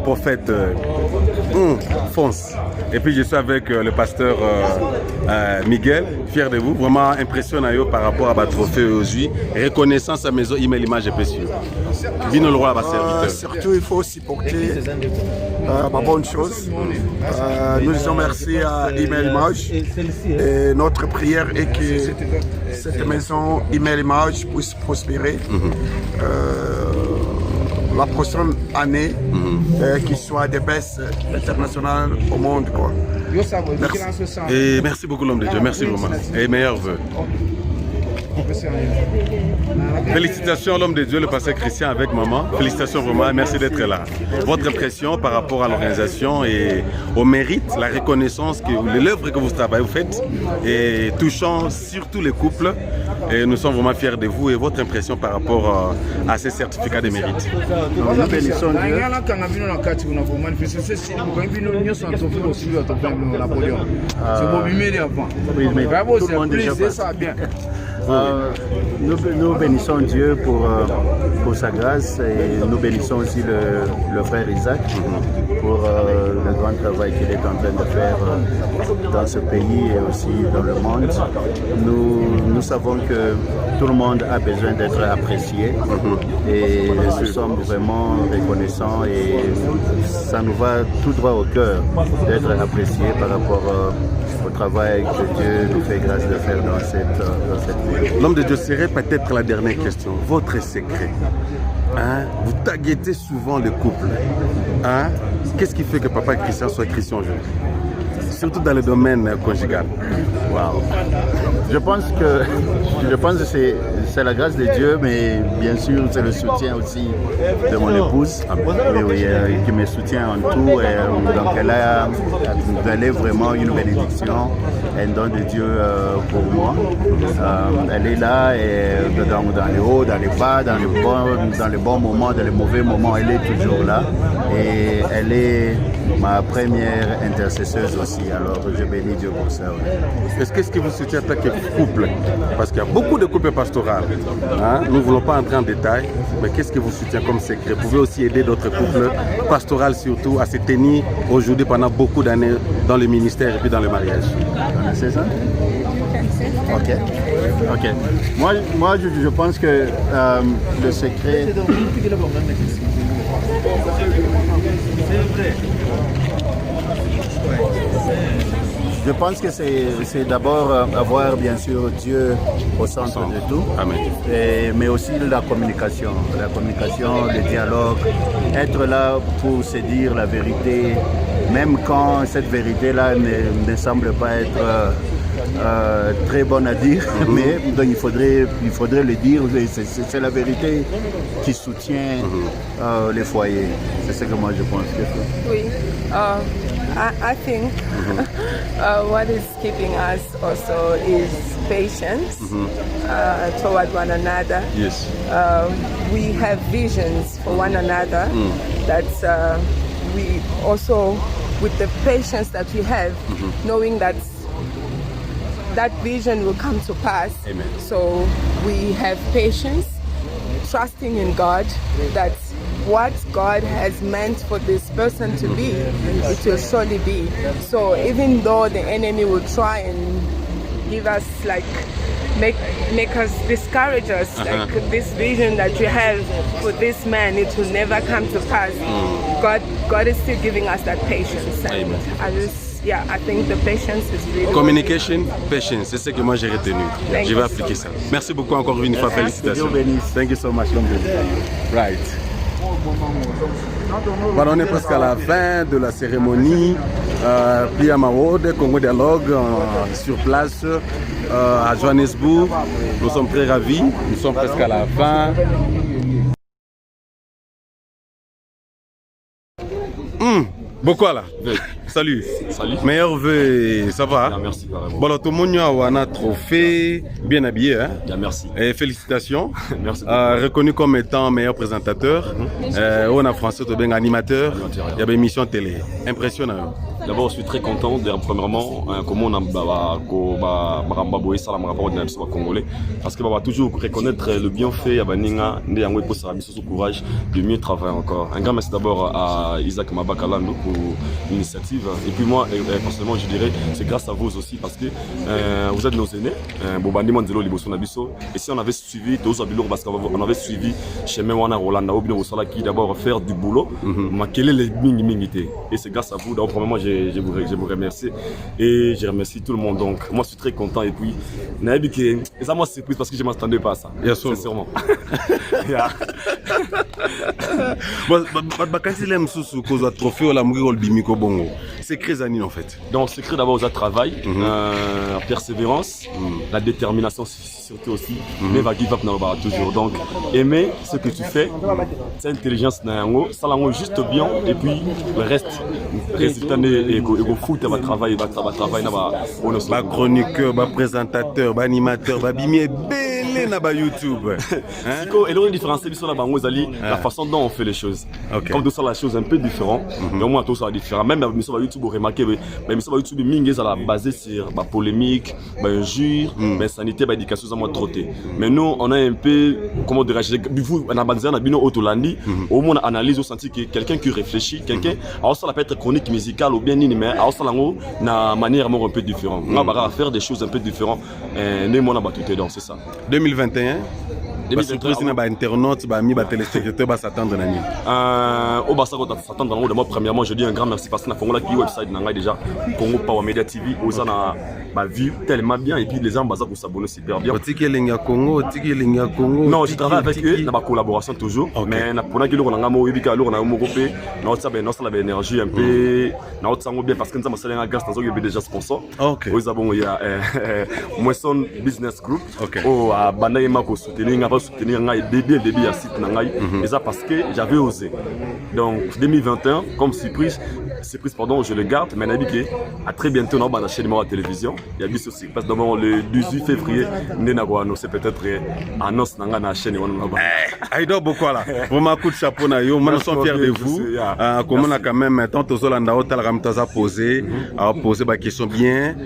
prophète Fonce. Et puis je suis avec le pasteur Miguel, fier de vous, vraiment impressionnant par rapport à votre trophée aujourd'hui. Reconnaissance à maison, email, image et précieux. Vino le roi va serviteur. Surtout, il faut aussi porter ma bonne chose. Nous disons merci à Email Image. Et notre prière est que cette maison Email Image puisse prospérer. La prochaine année, qu'il soit des baisses internationales au monde. Quoi. Merci. Et merci beaucoup l'homme de Dieu, merci vraiment. Et meilleurs vœux. Félicitations l'homme de Dieu, le pasteur Christian avec maman. Félicitations vraiment, merci d'être là. Votre impression par rapport à l'organisation et au mérite, la reconnaissance, l'œuvre que vous faites et touchant surtout les couples. Et nous sommes vraiment fiers de vous et votre impression par rapport à ces certificats de mérite. Nous bénissons Dieu. Nous bénissons Dieu pour sa grâce et nous bénissons aussi le frère Isaac pour le grand travail qu'il est en train de faire dans ce pays et aussi dans le monde. Nous savons que tout le monde a besoin d'être apprécié et nous sommes vraiment reconnaissants et ça nous va tout droit au cœur d'être apprécié par rapport au travail que Dieu nous fait grâce de faire dans cette vie. L'homme de Dieu serait peut-être la dernière question. Votre secret, vous targetez souvent le couple. Qu'est-ce qui fait que papa Christian soit chrétien aujourd'hui? Surtout dans le domaine conjugal. Wow. Je pense que c'est la grâce de Dieu, mais bien sûr c'est le soutien aussi de mon épouse, qui me soutient en tout. Et donc elle est vraiment une bénédiction, un don de Dieu pour moi. Elle est là et dans les hauts, dans les bas, dans les bons moments, dans les mauvais moments, elle est toujours là. Et elle est ma première intercesseuse aussi. Alors je bénis Dieu pour ça. Est-ce qu'est-ce qui vous soutient en tant que couple? Parce qu'il y a beaucoup de couples pastoraux. Nous ne voulons pas entrer en détail, mais qu'est-ce qui vous soutient comme secret? Vous pouvez aussi aider d'autres couples pastoraux surtout à se tenir aujourd'hui pendant beaucoup d'années dans le ministère et puis dans le mariage. C'est ça? Ok. Moi je pense que le secret... Je pense que c'est d'abord avoir bien sûr Dieu au centre de tout. Amen. Mais aussi la communication, le dialogue, être là pour se dire la vérité, même quand cette vérité-là ne semble pas être très bonne à dire, mais donc il faudrait le dire. C'est la vérité qui soutient les foyers. C'est ce que moi je pense. Oui. I think what is keeping us also is patience toward one another. Yes. We have visions for one another that we also, with the patience that we have, knowing that that vision will come to pass. Amen. So we have patience, trusting in God that what God has meant for this person to be, it will surely be. So even though the enemy will try and give us make us discourage us, like this vision that you have for this man, it will never come to pass. God is still giving us that patience. And I think the patience is really Communication, patience, c'est ce que moi j'ai retenu. Je vais appliquer ça. Merci beaucoup encore une fois, félicitations. Thank you so much. Right. Voilà, on est presque à la fin de la cérémonie. Puis à Mawode, Congo Dialogue, sur place à Johannesburg. Nous sommes très ravis. Nous sommes presque à la fin. Beaucoup là. Salut. Salut. Meilleur vœu, ça va? Bien, merci carrément. Bon, tout le monde a un trophée, bien habillé. Hein? Bien, merci. Et félicitations. Merci beaucoup. Reconnu comme étant meilleur présentateur. On a François Tobeng, animateur. Il y a une émission télé. Impressionnant. D'abord, je suis très content. Premièrement, comment on a congolais, parce que va toujours reconnaître le bienfait à Baninga, ce courage de mieux travailler encore. Un grand merci d'abord à Isaac Mabakalando pour l'initiative. Et puis moi, personnellement, je dirais, c'est grâce à vous aussi, parce que vous êtes nos aînés. Et si on avait suivi, parce qu'on avait suivi chez Mewana Rolanda, qui d'abord faire du boulot, et c'est grâce à vous. Donc, premièrement, je vous remercie et je remercie tout le monde. Donc, moi, je suis très content. Et puis, ça m'a surpris parce que je ne m'attendais pas à ça. Bien sûr. Sincèrement. C'est Crézanine en fait. Donc, secret d'abord au travail, persévérance, la détermination surtout aussi, mais va give up toujours. Donc, aimer ce que tu fais, c'est intelligence, ça l'a juste bien, et puis le reste, résultat, et foot, va travailler, chroniqueur, présentateur, animateur, bimé belé na YouTube. Et le différencier la façon dont on fait les choses. Comme tout ça, la chose un peu différente, mais au moins tout ça différent. Même sur YouTube, vous remarquez, mais sur YouTube, ça va basé sur la polémique, injure, sanité, éducation, ça m'a trotté. Mais nous, on a un peu, comment dire, vous, on a basé en abino autolandi, au moins on analyse au senti que quelqu'un qui réfléchit, quelqu'un, alors ça peut être chronique musicale ou bien mais alors ça na manière un peu différente. On va faire des choses un peu différentes. Nous, on a battu dedans, c'est ça. 2021. Surprise na ba internautes, ba mi ba téléspectateurs ba s'attendre na ni. Au basa ko s'attendre na moi premièrement je dis un grand merci parce que na fongola ki website na ngai déjà Congo Power Media TV oza na ba vue tellement bien et puis les gens baza ko s'abonner super bien. Otiki linga Congo, otiki linga Congo. Non, je travaille avec eux na ba collaboration toujours mais na pona ki lo na ngamo yebika lo na mo kopé na otsa ba énergie un peu na otsa ngo bien parce que nzama salenga gas nazo yebe déjà sponsor. OK. Oza bon ya Moisson Business Group au banda yema ko soutenir soutenir début à site nangai et ça parce que j'avais osé. Donc 2021 comme surprise pardon, je le garde mais nabiké à très bientôt dans la chaîne de la télévision. Il y a bis aussi parce que le 18 février Nenagwano c'est peut-être annonce nanga na chaîne on Aïdo beaucoup là. Vraiment coup de chapeau na yo, nous sommes fiers de vous. Comment on a quand même tant aux Hollandais hôtel ramtaza poser à poser des questions bien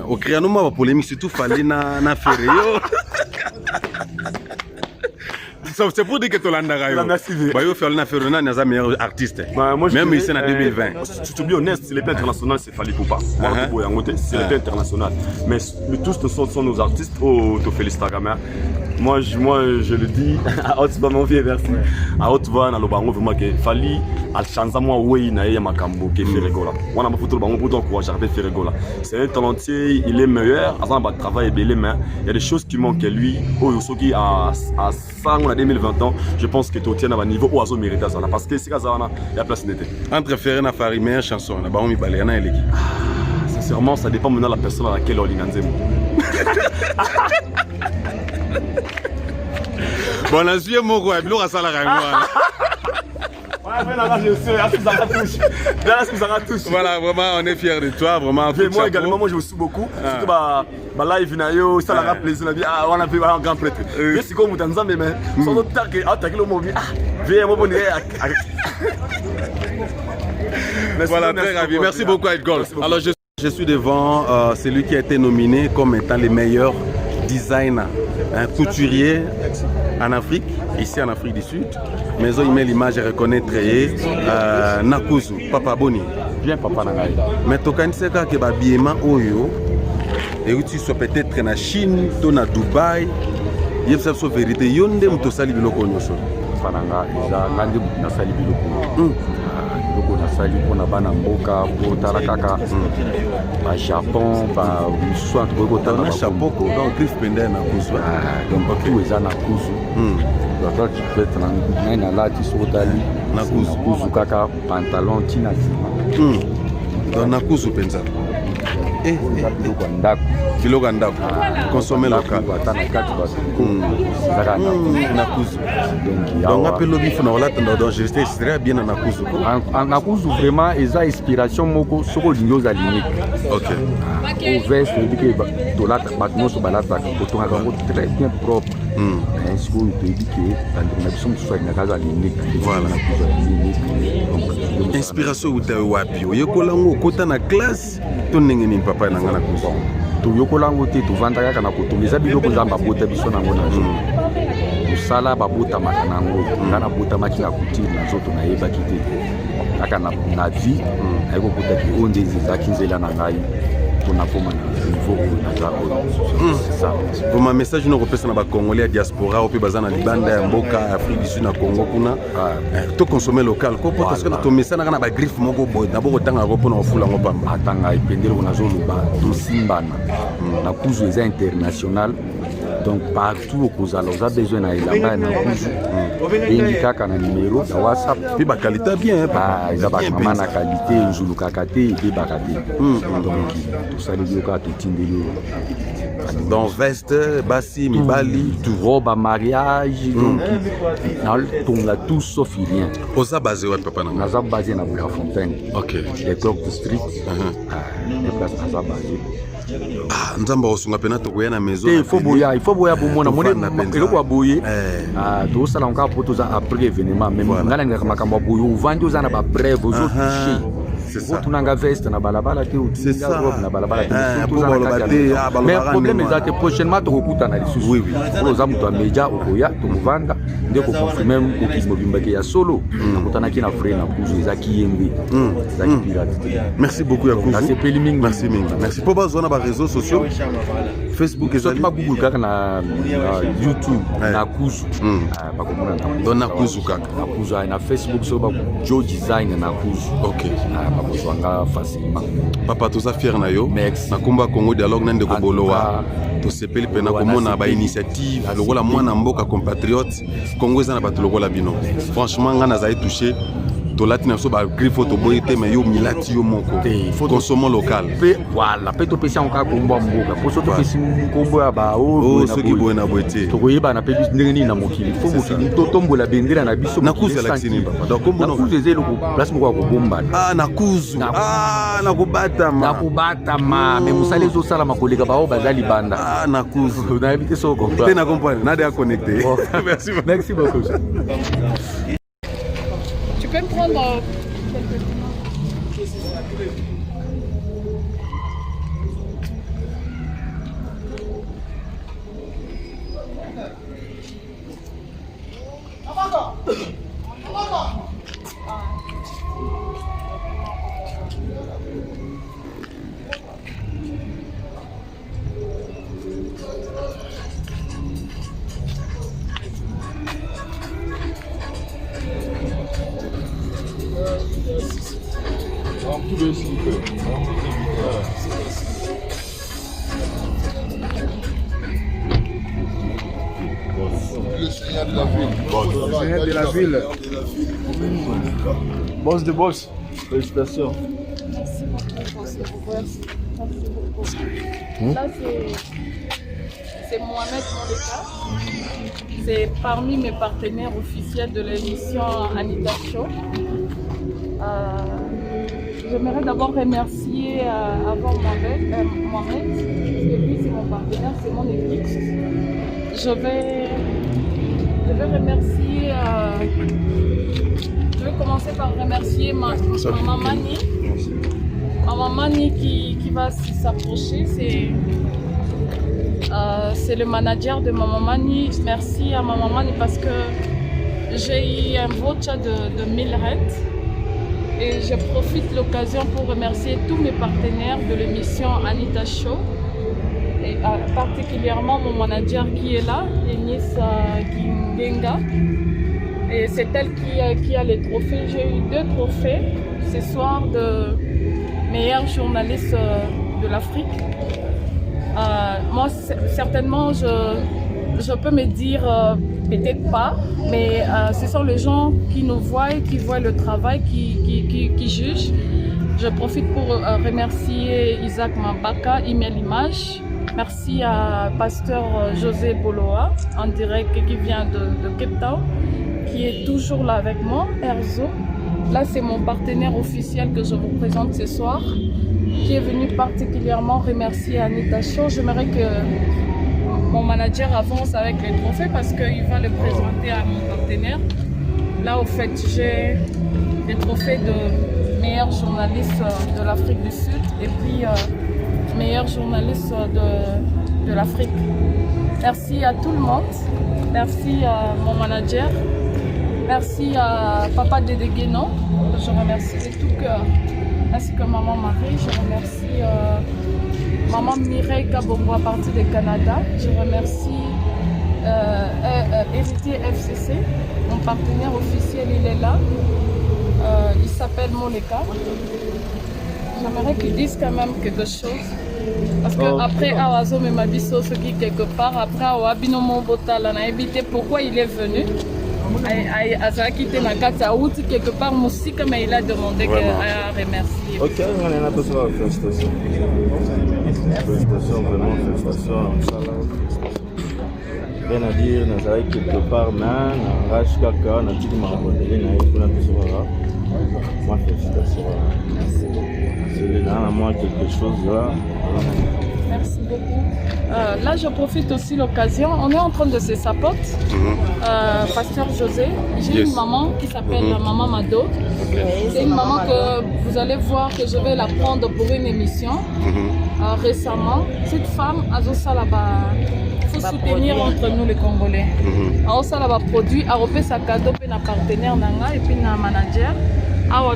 au créer nous ma polémique surtout fallait na faire yo. C'est pour dire que tu l'as fait un meilleur artiste. Même ici en 2020. Je suis bien honnête, si les plans internationaux, c'est Fali Poupa. C'est les plans internationaux. Mais tous sont nos artistes. Oh, te félicite. Moi, je le dis à haute voix, mon vieux merci. À haute voix, dans le bango, vraiment que Fali a changé moi oui na ya makambo ke Ferregola. On a pas photo le bango pour encourager Ferregola. C'est un talentier, il est meilleur. Avant de travailler belé mais il y a des choses qui manquent à lui. Oh, Yosoki à 100 on a 2020 ans, je pense que tu tiens à un niveau où Azo mérite ça parce que c'est ça il y a place n'était. Entre Ferré na Fari meilleure chanson, na ba on mi balé na eleki. Sincèrement, ça dépend maintenant de la personne à laquelle on l'inganze. Bon, la suite mon quoi, l'eau à ça la voilà, vraiment, on est fiers de toi, vraiment. Moi également, moi je vous suis beaucoup. Surtout live nayo, ça la plaisir la vie. On a fait un grand prêtre. Mais c'est comme dans mais sans doute que attaquer le mot viens moi bonne. Voilà, très ravi. Merci beaucoup Edgol. Alors je suis devant celui qui a été nominé comme étant le meilleur designer, couturier en Afrique, ici en Afrique du Sud. Maison email image et reconnaître Nakuzu, Papa Boni. Bien Papa Nangai. Mais tu sais que l'habillement oyo et tu sois peut-être en Chine, ou en Dubaï, il y a une vérité. Il y a une sali biloko nyoso. Papa Nangai, il y a sali biloko. Biloko na sali pona bana mboka, po tarakaka. Ba Japon, ba soit ko tana chapeau ko donc Cliff Pender na kuzu. Donc tout est na kuzu. Donc tu peux être na là tu sotali na kuzu kaka pantalon tina. Donc na kuzu penza. Biloko ndako. Consommer local. Donc appelle le bif na relate dans je serais bien na kuzu. Na kuzu vraiment eza inspiration moko soko lingo za ligne. OK. Au veste dit que dollar batno so balata ko to très bien propre. ainsi qu'on peut dire que la personne soit une case à l'unique. Voilà. Inspiration ou t'as wapi? Yokolango kota na classe, ton n'engeni papa na ngana kuzo. To yokolango te to vanda kaka na kotongeza biloko za mabota biso nango na zo. Sala babota makanango, ngana bota makina kuti na zo to na yeba kite. Kaka na vie, ayiko kota ki onde zaki nzela na ngai. C'est ça. Pour ma message, nous représentons les Congolais, la diaspora, au pays basé dans Libanda, Mboka, Afrique du Sud, na Congo, kuna. Tout consommer local. Parce que ton message n'a pas griffe mon bobo. D'abord, autant à repos dans foule en Obama. Attends, il pendait on a zone luba, tout simbana. La couche est internationale. Donc partout au Kouzalo, on a besoin d'aller là-bas na couche. Et il y a un numéro de WhatsApp. Puis la qualité bien. Il y a vraiment la qualité, un jour le kakate et bakate. Donc tout ça les local tout tindelo. Donc veste, bassi, mibali, tout robe à mariage. Donc on a tout sauf rien. Osa basé ouais papa na. Naza basé na Fontaine. OK. Les clubs de street. Les places naza basé. Nzamba osunga pena to koya na maison. Il faut boya bomona mone eloko aboye. To sala encore pour tout ça après événement même ngala ngaka makambo boyo uvandi uzana ba brève ozo toucher. C'est ça. Tunanga veste na balabala te c'est ça na balabala te. Mais le problème est que prochainement to kokuta na lisusu. Oui. Pour za mutu ameja okoya to muvanda ndeko confirmer okimobimba ke ya solo. Nakutana ki na frère na kuzu ezaki yembe. Ezaki pirate. Merci beaucoup Yakuzu. Merci Mingi. Merci pour bazona ba réseaux sociaux. Facebook et surtout Google kaka na YouTube na kuzu. Ba komona na dona kuzu kaka. Na kuzu na Facebook so ba Joe Design na kuzu. OK. Facilement. Papa toza fier na yo. Merci. Na komba Congo dialogue nande ko bolowa. To sepeli pena komona ba initiative lokola mwana mboka compatriote Congo ezana ba lokola bino. Franchement nga naza touché. To latina so ba grifo to boyete mais yo milati yo moko. Consommons local. Voilà, pe to pesa on ka komba mboka. Po so to pesa kombo ya ba o so ki boye na boete. To koyeba na pe bis ndenge na mokili. Fo mokili to tombola bendera na biso na kuzu la kisini papa. Donc kombo na kuzu ezelo ko place moko ko bomba. Na kuzu. Na kubata ma. Na kubata ma, mais musale zo sala makoleka ba o bazali banda. Na kuzu. Na éviter so ko. Te na comprendre, na de connecté. Merci beaucoup. Merci beaucoup. Tu peux me prendre Le Seigneur de la ville. Boss de boss. Félicitations. Là, c'est Mohamed Moleka. C'est parmi mes partenaires officiels de l'émission Anita Show. J'aimerais d'abord remercier avant Mohamed, parce que lui c'est mon partenaire, c'est mon équipe. Je vais remercier, je vais commencer par remercier ma maman Mani qui va s'approcher. C'est le manager de Maman Mani. Merci à Maman Mani parce que j'ai eu un voucher de 1000 rentes. Et je profite de l'occasion pour remercier tous mes partenaires de l'émission Anita Show. Et particulièrement mon manager qui est là, Enis Kingenga. Et c'est elle qui a les trophées. J'ai eu 2 trophées ce soir de meilleur journaliste de l'Afrique. Moi, certainement, je peux me dire peut-être pas, mais ce sont les gens qui nous voient, qui voient le travail, qui jugent. Je profite pour remercier Isaac Mabaka, Email Image. Merci à Pasteur José Boloa, en direct, qui vient de Cape Town, qui est toujours là avec moi, Erzo. Là, c'est mon partenaire officiel que je vous présente ce soir, qui est venu particulièrement remercier Anita Show. J'aimerais que mon manager avance avec les trophées parce qu'il va le présenter à mon partenaire. Là, au fait, j'ai des trophées de meilleur journaliste de l'Afrique du Sud et puis meilleur journaliste de l'Afrique. Merci à tout le monde. Merci à mon manager. Merci à Papa Dédé Guénon. Je remercie de tout cœur. Ainsi que Maman Marie. Je remercie Maman Mireille Kabongo à partir du Canada. Je remercie Héritier FCC. Mon partenaire officiel, il est là. Il s'appelle Moleka. J'aimerais qu'il dise quand même quelque chose. Parce qu'après Awazo Memabiso, ce qui quelque part, après Awabino Mobotala, n'a évité pourquoi il est venu. Azaki Tenakati a outi quelque part Moussika, mais il a demandé à remercier. Ok, on a besoin de félicitations. Félicitations, vraiment, félicitations. Rien à dire, Nazaré quelque part, man, Rach Kaka, on a dit que Marabodé, on a besoin de moi, félicitations. C'est là, moi, quelque chose là. Merci beaucoup. Là, je profite aussi de l'occasion. On est en train de se sapoter. Pasteur José, j'ai une maman qui s'appelle Maman Mado. C'est une maman que vous allez voir que je vais la prendre pour une émission récemment. Cette femme, il faut soutenir entre nous les Congolais. Elle a produit, elle a fait sa cadeau, elle a un partenaire et puis un manager. Elle a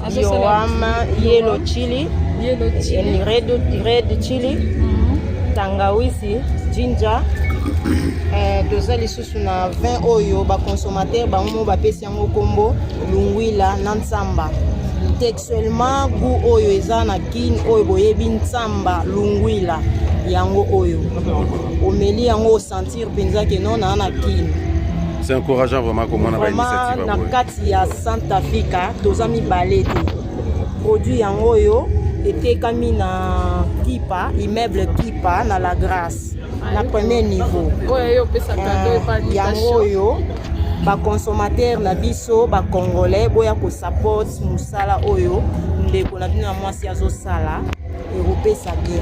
Yoam, Yellow Chili, Red Chili, Tangawisi, Ginger. Tozali susu na 20 oyo ba consommateur bango ba pesi yango kombo lungwila na nsamba. Textuellement goût oyo eza na kin oyo boyebi nsamba lungwila yango oyo. Omeli yango sentir penza ke non na kin. C'est encourageant vraiment comme on a une initiative. Na kati ya Santa Africa tozami balete. Produit yango oyo etekami na Kipa, immeuble Kipa na la Grâce. Na premier niveau. Yango oyo ba consommateur na biso ba congolais boya ko support musala oyo ndeko na bino na mwasi azo sala européen ça bien.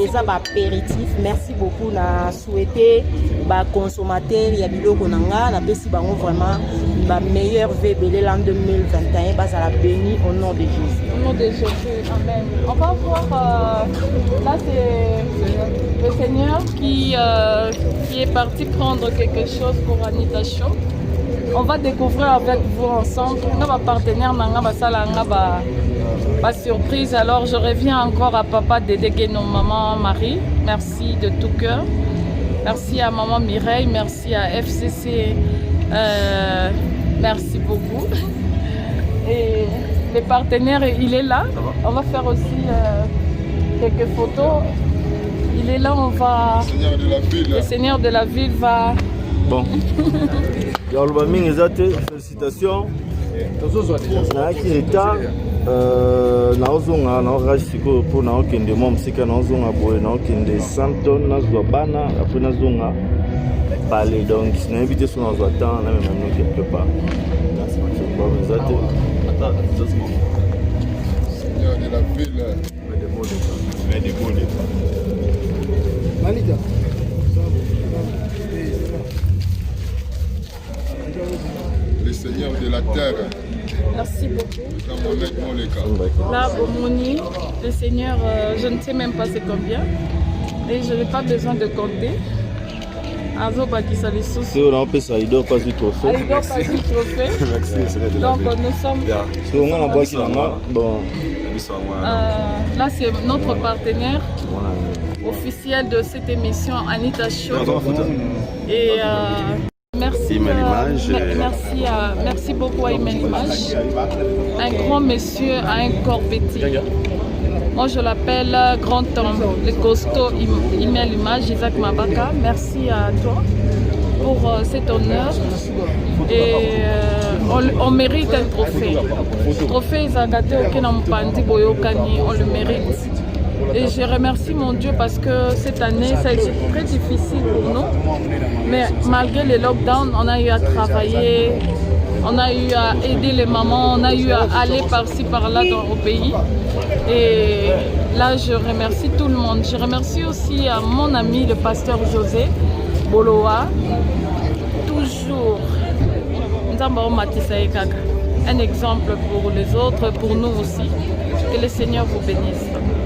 Eza ba apéritif. Merci beaucoup na souhaiter ba consommateur ya biloko nanga na pesi bango vraiment ba meilleur vœu belé l'an 2021 bas à la béni au nom de Jésus. Au nom de Jésus, amen. On va voir là c'est le Seigneur qui est parti prendre quelque chose pour Anita Show. On va découvrir avec vous ensemble. On va partenaire nanga basala nga ba surprise. Alors je reviens encore à Papa Dédé Guénon, Maman Marie. Merci de tout cœur. Merci à Maman Mireille, merci à FCC. Merci beaucoup. Et les partenaires, il est là. On va faire aussi quelques photos. Il est là, on va... Le Seigneur de la ville va... Bon. Félicitations. Naaki retard. Naozonga naoraji siko po naokende mwa msika naozonga boye naokende Santon nazwa bana après nazonga parler donc nayebi te so nazwa temps na même nous quelque part. Seigneur de la ville. Malika. Le Seigneur de la terre. Merci beaucoup. Là, Bomoni, le Seigneur, je ne sais même pas c'est combien. Et je n'ai pas besoin de compter. Azo Bakisa les sous. Si on peut ça, il doit pas du trophée. Il doit pas du trophée. Donc nous sommes. Si on a un bois qui l'a bon. Là, c'est notre partenaire officiel de cette émission, Anita Show. Et merci, merci beaucoup à Imel Image. Un grand monsieur à un corps petit. Moi, je l'appelle Grand Homme, le costaud Imel Image, Isaac Mabaka. Merci à toi pour cet honneur. Et on mérite un trophée. Le trophée Zagate Okenampandi Boyokani, on le mérite. Et je remercie mon Dieu parce que cette année, ça a été très difficile pour nous. Mais malgré les lockdowns, on a eu à travailler, on a eu à aider les mamans, on a eu à aller par-ci, par-là au pays. Et là, je remercie tout le monde. Je remercie aussi mon ami, le pasteur José Boloa. Toujours un exemple pour les autres, pour nous aussi. Que le Seigneur vous bénisse.